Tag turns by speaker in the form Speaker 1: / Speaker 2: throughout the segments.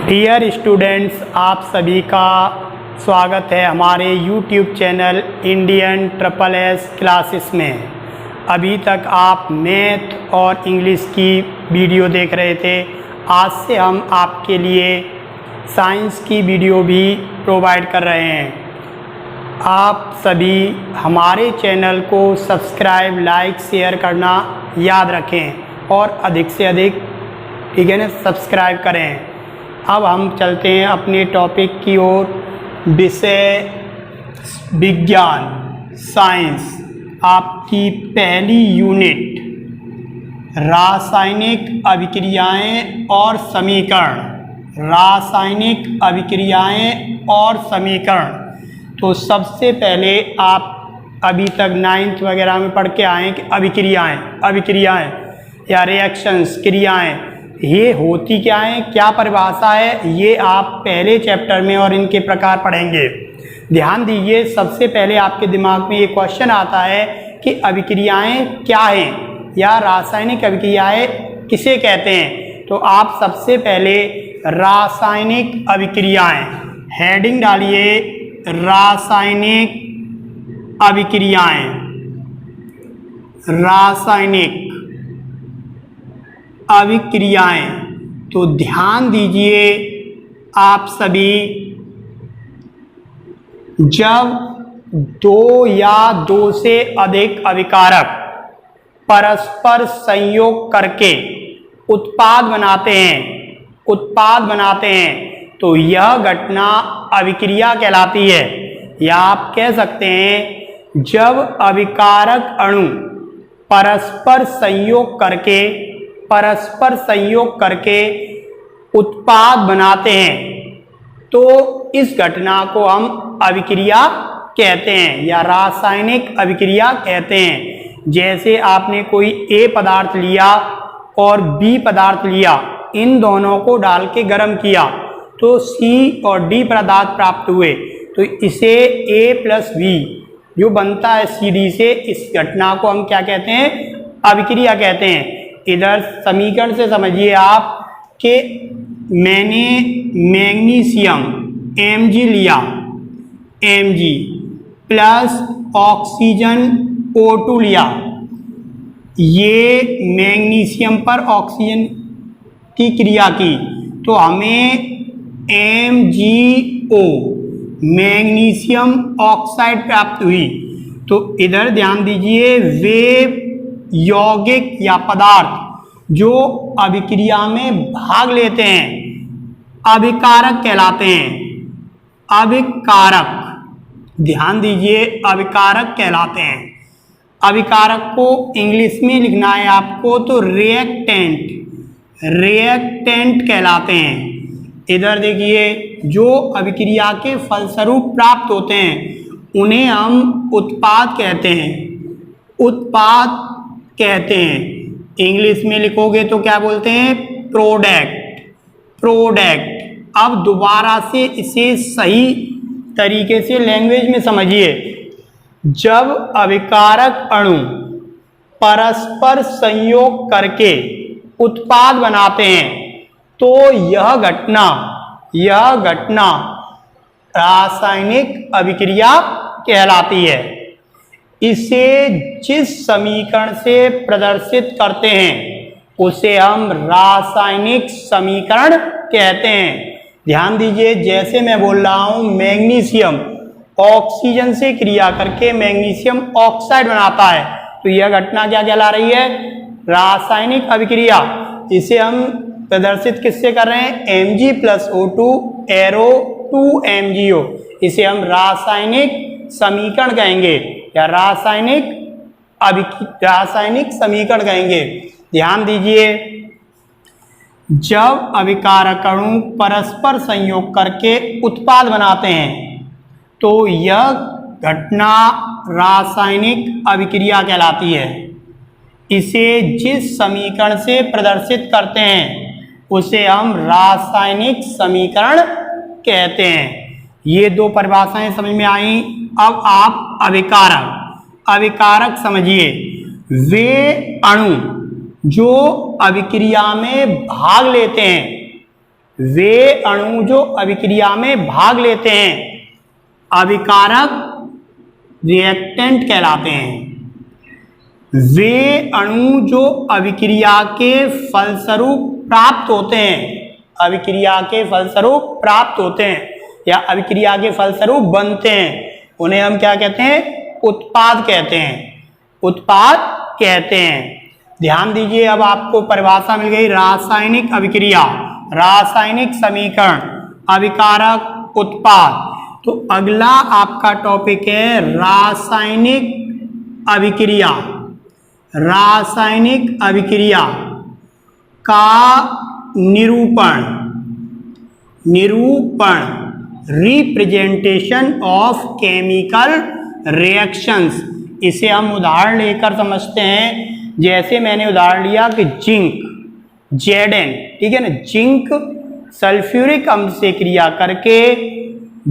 Speaker 1: Dear students, आप सभी का स्वागत है हमारे YouTube channel Indian triple S classes में। अभी तक आप मैथ और इंग्लिश की वीडियो देख रहे थे। आज से हम आपके लिए साइंस की वीडियो भी प्रोवाइड कर रहे हैं। आप सभी हमारे चैनल को सब्सक्राइब, लाइक, शेयर करना याद रखें और अधिक से अधिक ठीक है ना सब्सक्राइब करें। अब हम चलते हैं अपने टॉपिक की ओर। विषय विज्ञान, साइंस, आपकी पहली यूनिट रासायनिक अभिक्रियाएं और समीकरण। रासायनिक अभिक्रियाएं और समीकरण। तो सबसे पहले आप अभी तक 9th वगैरह में पढ़ के आए कि अभिक्रियाएं या रिएक्शंस, क्रियाएं ये होती क्या है, क्या परिभाषा है, ये आप पहले चैप्टर में और इनके प्रकार पढ़ेंगे। ध्यान दीजिए, सबसे पहले आपके दिमाग में ये क्वेश्चन आता है कि अभिक्रियाएं क्या हैं या रासायनिक अभिक्रियाएं किसे कहते हैं। तो आप सबसे पहले रासायनिक अभिक्रियाएं हेडिंग डालिए, रासायनिक अभिक्रियाएं। रासायनिक अभिक्रियाएं। तो ध्यान दीजिए आप सभी, जब दो या दो से अधिक अभिकारक परस्पर संयोग करके उत्पाद बनाते हैं तो यह घटना अभिक्रिया कहलाती है। या आप कह सकते हैं, जब अभिकारक अणु परस्पर संयोग करके उत्पाद बनाते हैं तो इस घटना को हम अभिक्रिया कहते हैं या रासायनिक अभिक्रिया कहते हैं। जैसे आपने कोई ए पदार्थ लिया और बी पदार्थ लिया, इन दोनों को डाल के गर्म किया तो सी और डी पदार्थ प्राप्त हुए। तो इसे ए प्लस बी जो बनता है सी डी से, इस घटना को हम क्या कहते हैं, अभिक्रिया कहते हैं। इधर समीकरण से समझिए आप कि मैंने मैग्नीशियम Mg लिया, Mg प्लस ऑक्सीजन O2 लिया। ये मैग्नीशियम पर ऑक्सीजन की क्रिया की तो हमें MgO मैग्नीशियम ऑक्साइड प्राप्त हुई। तो इधर ध्यान दीजिए, वे यौगिक या पदार्थ जो अभिक्रिया में भाग लेते हैं अभिकारक कहलाते हैं। अभिकारक, ध्यान दीजिए, अभिकारक कहलाते हैं। अभिकारक को इंग्लिश में लिखना है आपको तो रिएक्टेंट कहलाते हैं। इधर देखिए, जो अभिक्रिया के फलस्वरूप प्राप्त होते हैं उन्हें हम उत्पाद कहते हैं। इंग्लिश में लिखोगे तो क्या बोलते हैं, प्रोडक्ट। अब दोबारा से इसे सही तरीके से लैंग्वेज में समझिए। जब अभिकारक अणु परस्पर संयोग करके उत्पाद बनाते हैं तो यह घटना रासायनिक अभिक्रिया कहलाती है। इसे जिस समीकरण से प्रदर्शित करते हैं उसे हम रासायनिक समीकरण कहते हैं। ध्यान दीजिए, जैसे मैं बोल रहा हूं, मैग्नीशियम ऑक्सीजन से क्रिया करके मैग्नीशियम ऑक्साइड बनाता है तो यह घटना क्या कहला रही है, रासायनिक अभिक्रिया। इसे हम प्रदर्शित किससे कर रहे हैं, Mg plus O2 arrow 2MgO। इसे हम रासायनिक समीकरण कहेंगे या रासायनिक समीकरण कहेंगे। ध्यान दीजिए, जब अभिकारक अणु परस्पर संयोग करके उत्पाद बनाते हैं तो यह घटना रासायनिक अभिक्रिया कहलाती है। इसे जिस समीकरण से प्रदर्शित करते हैं उसे हम रासायनिक समीकरण कहते हैं। ये दो परिभाषाएं समझ में आई। अब आप अभिकारक समझिए, वे अणु जो अभिक्रिया में भाग लेते हैं वे अणु जो अभिक्रिया में भाग लेते हैं अभिकारक रिएक्टेंट कहलाते हैं। वे अणु जो अभिक्रिया के फलस्वरूप प्राप्त होते हैं, अभिक्रिया के फलस्वरूप प्राप्त होते हैं या अभिक्रिया के फलस्वरूप बनते हैं, उन्हें हम क्या कहते हैं? उत्पाद कहते हैं। उत्पाद कहते हैं। ध्यान दीजिए, अब आपको परिभाषा मिल गई रासायनिक अभिक्रिया, रासायनिक समीकरण, अभिकारक, उत्पाद। तो अगला आपका टॉपिक है रासायनिक अभिक्रिया। रासायनिक अभिक्रिया का निरूपण, रिप्रेजेंटेशन ऑफ केमिकल रिएक्शंस। इसे हम उदाहरण लेकर समझते हैं। जैसे मैंने उदाहरण लिया कि जिंक, Zn, ठीक है ना, जिंक सल्फ्यूरिक अम्ल से क्रिया करके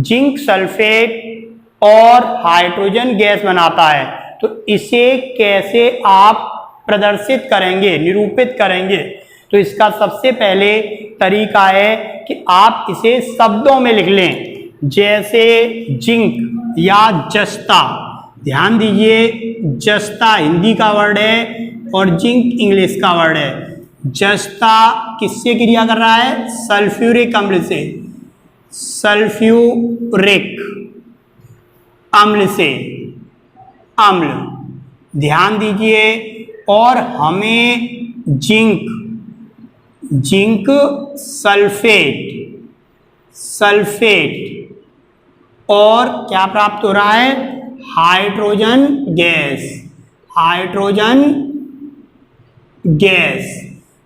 Speaker 1: जिंक सल्फेट और हाइड्रोजन गैस बनाता है। तो इसे कैसे आप प्रदर्शित करेंगे, निरूपित करेंगे? तो इसका सबसे पहले तरीका है कि आप इसे शब्दों में लिख लें, जैसे जिंक या जस्ता। ध्यान दीजिए, जस्ता हिंदी का वर्ड है और जिंक इंग्लिश का वर्ड है। जस्ता किससे क्रिया कर रहा है? सल्फ्यूरिक अम्ल से, सल्फ्यूरिक अम्ल से, अम्ल। ध्यान दीजिए, और हमें जिंक सल्फेट और क्या प्राप्त हो रहा है? Hydrogen gas.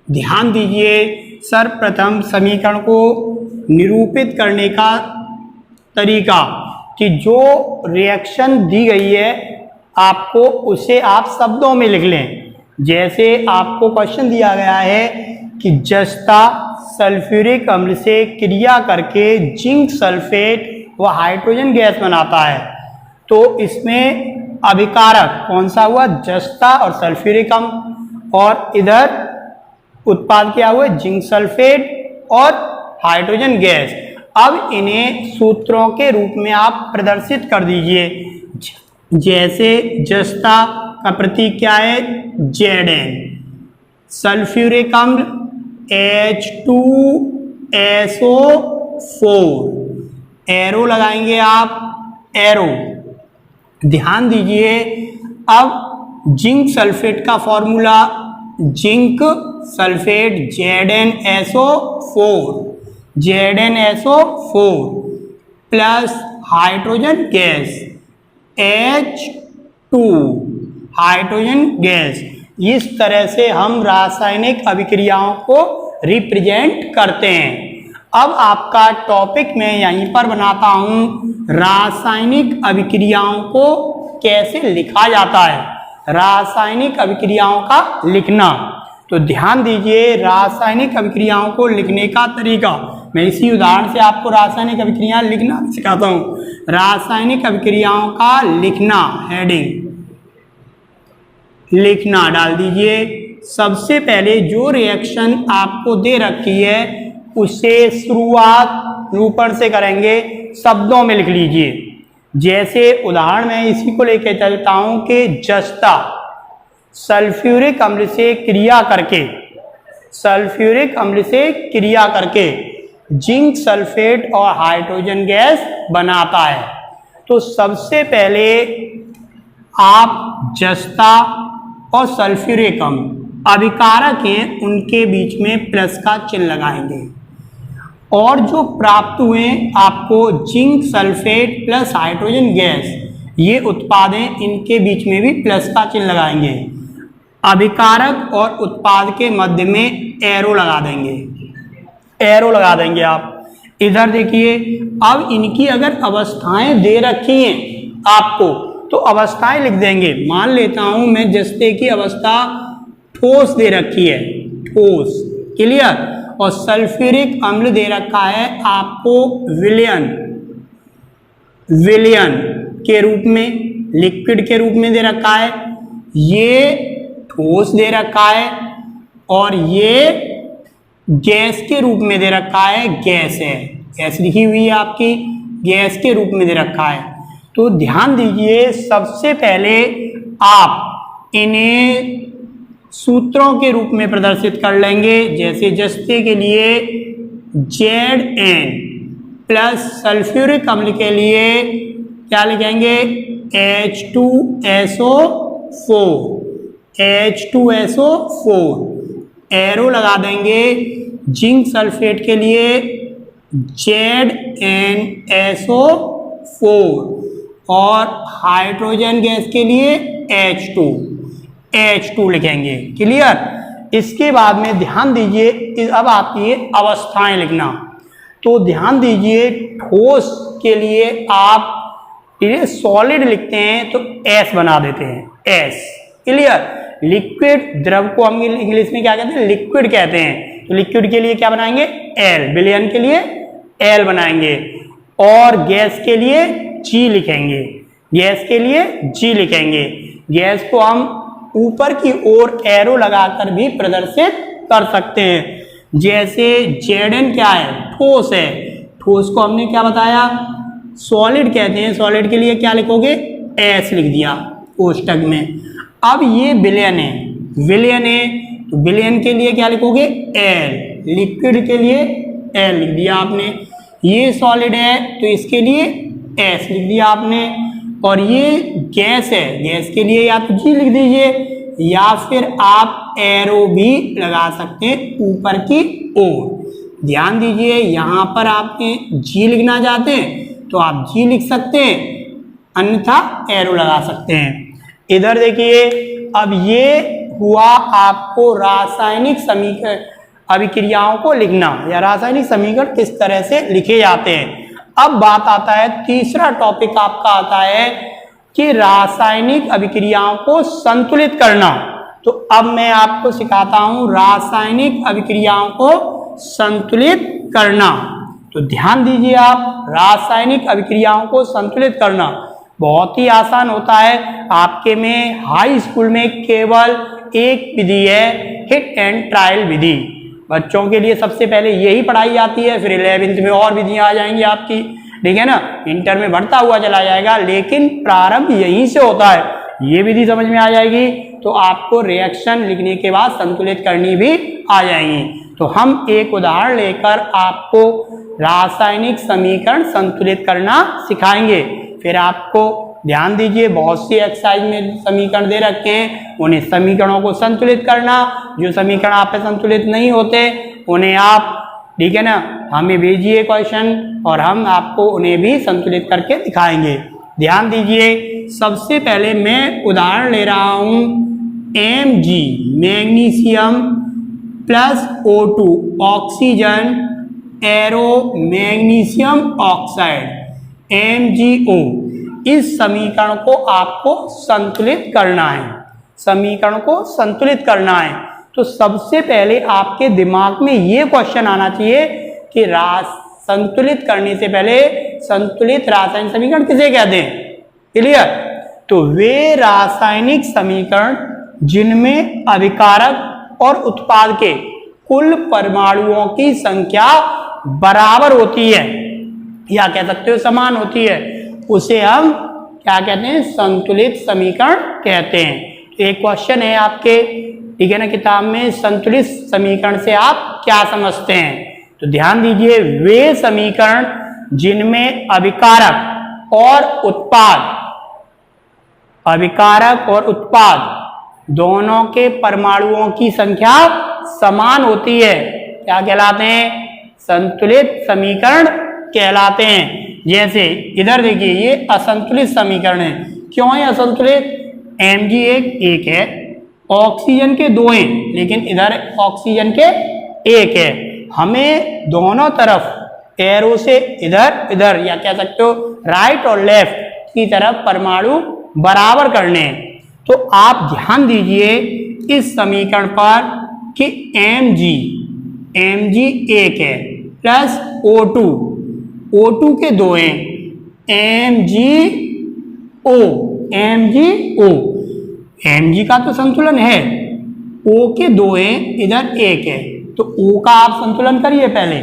Speaker 1: ध्यान दीजिए, सर्वप्रथम समीकरण को निरूपित करने का तरीका कि जो रिएक्शन दी गई है आपको उसे आप शब्दों में लिख लें। जैसे आपको क्वेश्चन दिया गया है कि जस्ता सल्फ्यूरिक अम्ल से क्रिया करके जिंक सल्फेट व हाइड्रोजन गैस बनाता है। तो इसमें अभिकारक कौन सा हुआ? जस्ता और सल्फ्यूरिक अम्ल, और इधर उत्पाद क्या हुए? जिंक सल्फेट और हाइड्रोजन गैस। अब इन्हें सूत्रों के रूप में आप प्रदर्शित कर दीजिए। जैसे जस्ता का प्रतीक क्या है? Zn, सल्फ्यूरिक अम्ल H2SO4, एरो लगाएंगे आप, एरो। ध्यान दीजिए, अब जिंक सल्फेट का formula zinc sulphate ZnSO4 plus hydrogen gas H2, hydrogen gas. इस तरह से हम रासायनिक अभिक्रियाओं को रिप्रेजेंट करते हैं। अब आपका टॉपिक मैं यहीं पर बनाता हूं, रासायनिक अभिक्रियाओं को कैसे लिखा जाता है, रासायनिक अभिक्रियाओं का लिखना। तो ध्यान दीजिए, रासायनिक अभिक्रियाओं को लिखने का तरीका मैं इसी उदाहरण से आपको रासायनिक अभिक्रियाएं लिखना सिखाता हूं। रासायनिक अभिक्रियाओं का लिखना, हेडिंग लिखना डाल दीजिए। सबसे पहले जो रिएक्शन आपको दे रखी है उसे शुरुआत निरूपण से करेंगे, शब्दों में लिख लीजिए। जैसे उदाहरण मैं इसी को लेकर चलता हूं कि जस्ता सल्फ्यूरिक अम्ल से क्रिया करके जिंक सल्फेट और हाइड्रोजन गैस बनाता है। तो सबसे पहले आप जस्ता और सल्फ्यूरिक अम्ल अभिकारक हैं, उनके बीच में प्लस का चिन्ह लगाएंगे, और जो प्राप्त हुए आपको zinc sulphate plus hydrogen gas, ये उत्पाद हैं, इनके बीच में भी प्लस का चिन्ह लगाएंगे। अभिकारक और उत्पाद के मध्य में एरो लगा देंगे आप। इधर देखिए, अब इनकी अगर अवस्थाएं दे रखी हैं आपको तो अवस्थाएं लिख देंगे। मान लेता हूं मैं जस्ते की अवस्था ठोस दे रखी है, ठोस, क्लियर, और सल्फ्यूरिक अम्ल दे रखा है आपको विलयन के रूप में, लिक्विड के रूप में दे रखा है। ये ठोस दे रखा है और ये गैस के रूप में दे रखा है, गैस है, गैस लिखी हुई है आपकी, गैस के रूप में दे रखा है। तो ध्यान दीजिए, सबसे पहले आप इन्हें सूत्रों के रूप में प्रदर्शित कर लेंगे। जैसे जस्ते के लिए Zn प्लस सल्फ्यूरिक अम्ल के लिए क्या लिखेंगे, H2SO4, H2SO4। एरो लगा देंगे जिंक सल्फेट के लिए ZnSO4 और हाइड्रोजन गैस के लिए H2 लिखेंगे। क्लियर। इसके बाद में ध्यान दीजिए, अब आती है अवस्थाएं लिखना। तो ध्यान दीजिए, ठोस के लिए आप सॉलिड लिखते हैं तो S बना देते हैं, S। क्लियर। लिक्विड द्रव को हम इंग्लिश में क्या कहते हैं, लिक्विड कहते हैं। तो लिक्विड के लिए क्या बनाएंगे, L। विलयन के लिए L बनाएंगे और गैस के लिए G लिखेंगे, गैस के लिए G लिखेंगे। गैस को हम ऊपर की ओर एरो लगाकर भी प्रदर्शित कर सकते हैं। जैसे Zn क्या है, ठोस है, ठोस को हमने क्या बताया, सॉलिड कहते हैं। सॉलिड के लिए क्या लिखोगे, S लिख दिया कोष्टक में। अब ये विलयन है, विलयन है तो विलयन के लिए क्या लिखोगे, L। लिक्विड के लिए L लिख दिया आपने। ये सॉलिड है तो इसके लिए S लिख दिया आपने। और ये गैस है, गैस के लिए या तो G लिख दीजिए या फिर आप एरो भी लगा सकते हैं ऊपर की ओर। ध्यान दीजिए, यहाँ पर आपने G लिखना चाहते हैं तो आप G लिख सकते हैं, अन्यथा एरो लगा सकते हैं। इधर देखिए, अब ये हुआ आपको रासायनिक समीकरण, अभिक्रियाओं को लिखना या रासायनिक समीकरण किस तरह से लिखे जाते हैं। अब बात आता है, तीसरा टॉपिक आपका आता है कि रासायनिक अभिक्रियाओं को संतुलित करना। तो अब मैं आपको सिखाता हूं रासायनिक अभिक्रियाओं को संतुलित करना। तो ध्यान दीजिए आप, रासायनिक अभिक्रियाओं को संतुलित करना बहुत ही आसान होता है। आपके में हाई स्कूल में केवल एक विधि है, हिट एंड ट्रायल विधि। बच्चों के लिए सबसे पहले यही पढ़ाई जाती है, फिर 11वीं में और विधियां आ जाएंगी आपकी, ठीक है ना। इंटर में बढ़ता हुआ चला जाएगा, लेकिन प्रारंभ यहीं से होता है। ये विधि समझ में आ जाएगी तो आपको रिएक्शन लिखने के बाद संतुलित करनी भी आ जाएंगी। तो हम एक उदाहरण लेकर आपको रासायनिक समीकरण संतुलित करना सिखाएंगे। फिर आपको ध्यान दीजिए, बहुत सी एक्सरसाइज में समीकरण दे रखे हैं, उन्हें समीकरणों को संतुलित करना। जो समीकरण आप पे संतुलित नहीं होते उन्हें आप, ठीक है ना, हमें भेजिए क्वेश्चन और हम आपको उन्हें भी संतुलित करके दिखाएंगे। ध्यान दीजिए, सबसे पहले मैं उदाहरण ले रहा हूं Mg magnesium plus O2 oxygen arrow magnesium oxide MgO। इस समीकरण को आपको संतुलित करना है, समीकरण को संतुलित करना है। तो सबसे पहले आपके दिमाग में ये क्वेश्चन आना चाहिए कि संतुलित करने से पहले संतुलित रासायनिक समीकरण किसे कहते हैं। क्लियर। तो वे रासायनिक समीकरण जिनमें अभिकारक और उत्पाद के कुल परमाणुओं की संख्या बराबर होती है या कह सकते हो समान होती है, उसे हम क्या कहते हैं, संतुलित समीकरण कहते हैं। तो एक क्वेश्चन है आपके, ठीक है ना, किताब में, संतुलित समीकरण से आप क्या समझते हैं। तो ध्यान दीजिए, वे समीकरण जिनमें अभिकारक और उत्पाद, अभिकारक और उत्पाद दोनों के परमाणुओं की संख्या समान होती है, क्या कहलाते हैं, संतुलित समीकरण कहलाते हैं। जैसे इधर देखिए, ये असंतुलित समीकरण है। क्यों है असंतुलित, Mg एक है, ऑक्सीजन के 2 हैं, लेकिन इधर ऑक्सीजन के 1 है। हमें दोनों तरफ एरो से इधर इधर या कह सकते हो राइट और लेफ्ट की तरफ परमाणु बराबर करने हैं। तो आप ध्यान दीजिए इस समीकरण पर कि Mg 1 है प्लस O2 के 2 हैं, MgO का तो संतुलन है, O के 2 हैं, इधर 1 है, तो ओ का आप संतुलन करिए पहले।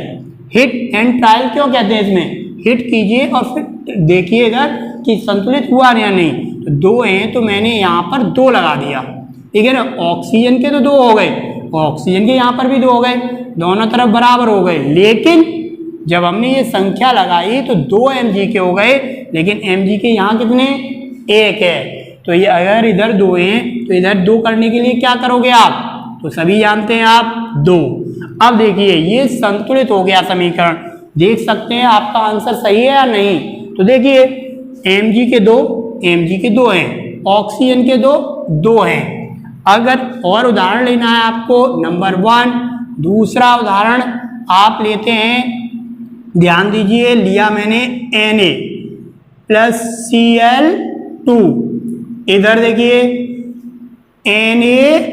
Speaker 1: हिट एंड ट्रायल क्यों कहते हैं इसमें, हिट कीजिए और फिर देखिए इधर कि संतुलित हुआ या नहीं। तो 2 हैं तो मैंने यहाँ पर 2 लगा दिया, ठीक है ना। ऑक्सीजन के तो 2 हो गए, ऑक्सीजन के यहाँ पर भी 2 हो गए, दोनों तरफ बराबर हो गए। लेकिन जब हमने ये संख्या लगाई तो 2 mg के हो गए, लेकिन mg के यहाँ कितने, 1 है। तो ये अगर इधर 2 हैं तो इधर 2 करने के लिए क्या करोगे आप, तो सभी जानते हैं आप 2। अब देखिए ये संतुलित हो गया समीकरण, देख सकते हैं आपका आंसर सही है या नहीं। तो देखिए mg के 2, mg के 2 हैं, ऑक्सीजन के 2 हैं। अगर और उदाहरण लेना है आपको, नंबर 1 दूसरा उदाहरण आप लेते हैं, ध्यान दीजिए लिया मैंने Na प्लस Cl2, इधर देखिए NaCl,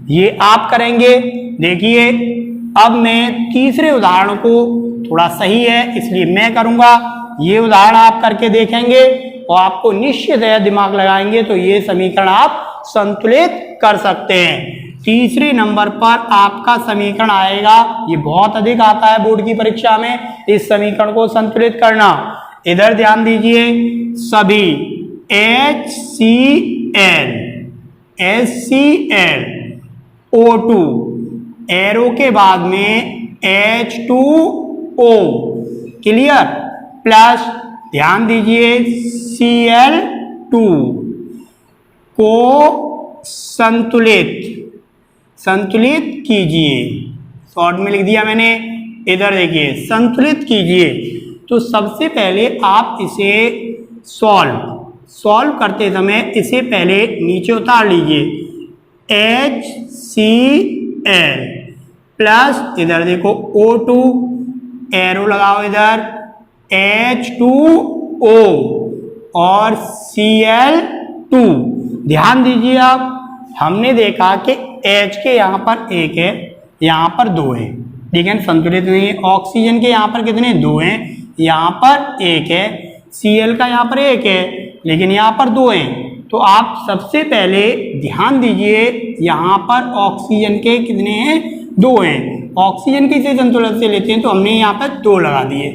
Speaker 1: ये आप करेंगे। देखिए अब मैं तीसरे उदाहरण को, थोड़ा सही है इसलिए मैं करूंगा, ये उदाहरण आप करके देखेंगे और आपको निश्चित है दिमाग लगाएंगे तो ये समीकरण आप संतुलित कर सकते हैं। तीसरे नंबर पर आपका समीकरण आएगा, ये बहुत अधिक आता है बोर्ड की परीक्षा में, इस समीकरण को संतुलित करना। इधर ध्यान दीजिए, सभी HCl, HCl, O2, एरो के बाद में H2O, क्लियर, प्लस ध्यान दीजिए Cl2 को संतुलित कीजिए। शॉर्ट में लिख दिया मैंने, इधर देखिए संतुलित कीजिए। तो सबसे पहले आप इसे सॉल्व करते समय इसे पहले नीचे उतार लीजिए, HCl प्लस इधर देखो O2, एरो लगाओ इधर, H2O और Cl2। ध्यान दीजिए आप, हमने देखा कि H के यहाँ पर 1 है, यहाँ पर 2 है, लेकिन संतुलित नहीं है। ऑक्सीजन के यहाँ पर कितने, 2 हैं, यहाँ पर 1 है। Cl का यहाँ पर 1 है, लेकिन यहाँ पर 2 हैं। तो आप सबसे पहले ध्यान दीजिए, यहाँ पर ऑक्सीजन के कितने हैं, 2 हैं। ऑक्सीजन के इसे संतुलित से लेते हैं तो हमने यहाँ पर 2 लगा दिए,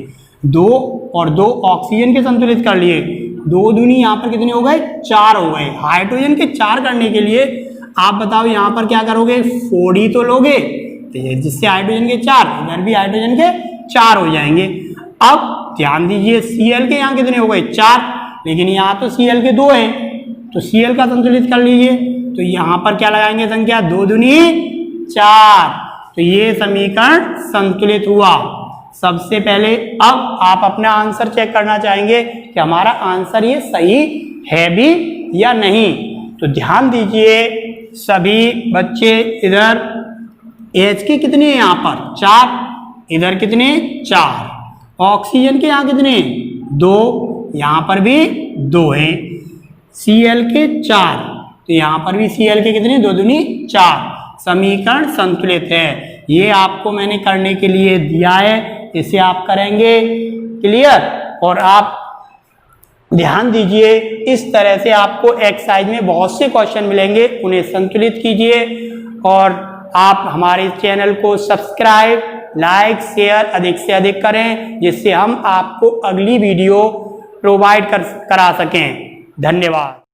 Speaker 1: 2 और 2 ऑक्सीजन के संतुलित कर लिए, 2 दूनी यहाँ पर कितने हो गए, 4 हो गए। हाइड्रोजन के 4 करने के लिए आप बताओ यहाँ पर क्या करोगे, 4 ही तो लोगे, तो जिससे हाइड्रोजन के 4, इधर भी हाइड्रोजन के 4 हो जाएंगे। अब ध्यान दीजिए Cl के यहाँ कितने हो गए, 4, लेकिन यहाँ तो Cl के 2 हैं, तो Cl का संतुलित कर लीजिए। तो यहाँ पर क्या लगाएंगे संख्या, 2 दूनी 4, तो ये समीकरण संतुलित हुआ। सबसे पहले अब आप अपना आंसर चेक करना चाहेंगे कि हमारा आंसर ये सही है भी या नहीं। तो ध्यान दीजिए सभी बच्चे, इधर H के कितने हैं, यहाँ पर 4, इधर कितने 4, ऑक्सीजन के यहाँ कितने 2, यहाँ पर भी 2 हैं, Cl के 4, तो यहाँ पर भी Cl के कितने, 2 दूनी 4, समीकरण संतुलित है। ये आपको मैंने करने के लिए दिया है, इसे आप करेंगे, क्लियर। और आप ध्यान दीजिए, इस तरह से आपको एक्सरसाइज में बहुत से क्वेश्चन मिलेंगे, उन्हें संतुलित कीजिए। और आप हमारे चैनल को सब्सक्राइब, लाइक, शेयर अधिक से अधिक करें, जिससे हम आपको अगली वीडियो प्रोवाइड करा सकें। धन्यवाद।